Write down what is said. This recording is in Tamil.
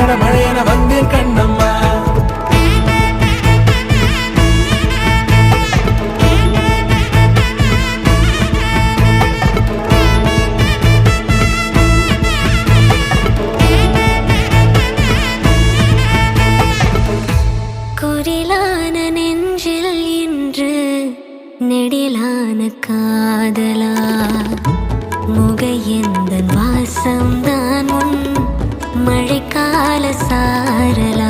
வார மழையென வந்தேன் கண்ணம்மா. குரிலான நெஞ்சில் இன்று நெடிலான காதலா முகையெந்தன் வாசம்தான் உன் மழைக்கால சாரலா